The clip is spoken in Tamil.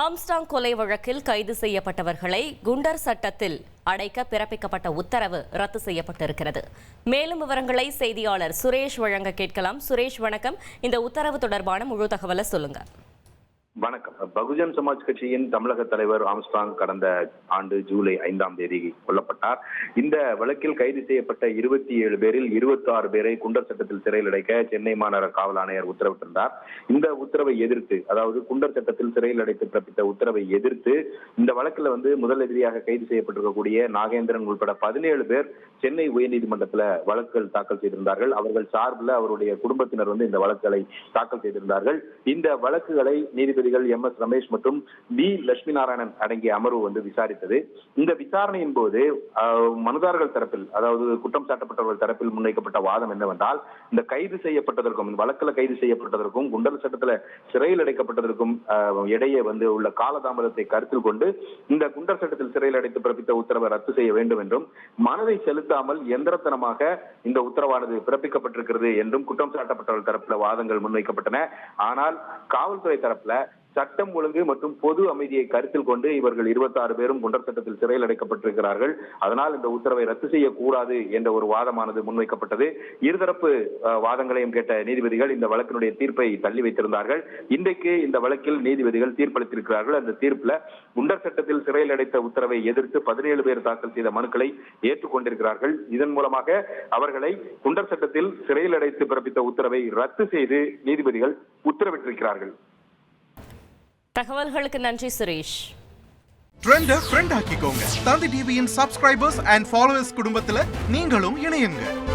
ஆம்ஸ்டாங் கொலை வழக்கில் கைது செய்யப்பட்டவர்களை குண்டர் சட்டத்தில் அடைக்க பிறப்பிக்கப்பட்ட உத்தரவு ரத்து செய்யப்பட்டிருக்கிறது. மேலும் விவரங்களை செய்தியாளர் சுரேஷ் வழங்க கேட்கலாம். சுரேஷ் வணக்கம். இந்த உத்தரவு தொடர்பான முழு தகவலை சொல்லுங்க. வணக்கம். பகுஜன் சமாஜ் கட்சியின் தமிழக தலைவர் ஆம்ஸ்டாங் கடந்த ஆண்டு ஜூலை 5ஆம் தேதி கொல்லப்பட்டார். இந்த வழக்கில் கைது செய்யப்பட்ட 27 பேரில் 26 பேரை குண்டர் சட்டத்தில் சிறையில் அடைக்க சென்னை மாநகர காவல் ஆணையர் உத்தரவிட்டிருந்தார். இந்த உத்தரவை எதிர்த்து, அதாவது குண்டர் சட்டத்தில் சிறையில் அடைத்து பிறப்பித்த உத்தரவை எதிர்த்து இந்த வழக்கில் முதல் எதிரியாக கைது செய்யப்பட்டிருக்கக்கூடிய நாகேந்திரன் உட்பட 17 பேர் சென்னை உயர்நீதிமன்றத்தில் வழக்குகள் தாக்கல் செய்திருந்தார்கள். அவர்கள் சார்பில் அவருடைய குடும்பத்தினர் இந்த வழக்குகளை தாக்கல் செய்திருந்தார்கள். இந்த வழக்குகளை நீதிபதிகள் எம்.எஸ். ரமேஷ் மற்றும் பி. லட்சுமி நாராயணன் அடங்கிய அமர்வு விசாரித்தது. இந்த விசாரணையின் போது மனுதாரர்கள் தரப்பில், அதாவது குற்றம் சாட்டப்பட்டவர்கள் தரப்பில் முன்வைக்கப்பட்ட வாதம் என்னவென்றால், இந்த கைது செய்யப்பட்டதற்கும் வழக்கில் கைது செய்யப்பட்டதற்கும் குண்டர் சட்டத்தில் சிறையில் அடைக்கப்பட்டதற்கும் இடையே உள்ள காலதாமதத்தை கருத்தில் கொண்டு இந்த குண்டர் சட்டத்தில் சிறையில் அடைத்து பிறப்பித்த உத்தரவை ரத்து செய்ய வேண்டும் என்றும், மனதை செலுத்தாமல் எந்திரத்தனமாக இந்த உத்தரவானது பிறப்பிக்கப்பட்டிருக்கிறது என்றும் குற்றம் சாட்டப்பட்டவர்கள் தரப்பில் வாதங்கள் முன்வைக்கப்பட்டன. ஆனால் காவல்துறை தரப்புல சட்டம் ஒழுங்கு மற்றும் பொது அமைதியை கருத்தில் கொண்டு இவர்கள் 26 பேரும் குண்டர் சட்டத்தில் சிறையில் அடைக்கப்பட்டிருக்கிறார்கள், அதனால் இந்த உத்தரவை ரத்து செய்யக்கூடாது என்ற ஒரு வாதமானது முன்வைக்கப்பட்டது. இருதரப்பு வாதங்களையும் கேட்ட நீதிபதிகள் இந்த வழக்கினுடைய தீர்ப்பை தள்ளி வைத்திருந்தார்கள். இன்றைக்கு இந்த வழக்கில் நீதிபதிகள் தீர்ப்பளித்திருக்கிறார்கள். அந்த தீர்ப்புல குண்டர் சட்டத்தில் சிறையில் அடைத்த உத்தரவை எதிர்த்து 17 பேர் தாக்கல் செய்த மனுக்களை ஏற்றுக்கொண்டிருக்கிறார்கள். இதன் மூலமாக அவர்களை குண்டர் சட்டத்தில் சிறையில் அடைத்து பிறப்பித்த உத்தரவை ரத்து செய்து நீதிபதிகள் உத்தரவிட்டிருக்கிறார்கள். தகவல்களுக்கு நன்றி சுரேஷ். ட்ரெண்ட ஃப்ரெண்ட் ஆக்கிக்கோங்க. தந்தி டிவியின் சப்ஸ்கிரைபர்ஸ் அண்ட் ஃபாலோவர்ஸ் குடும்பத்துல நீங்களும் இணையுங்க.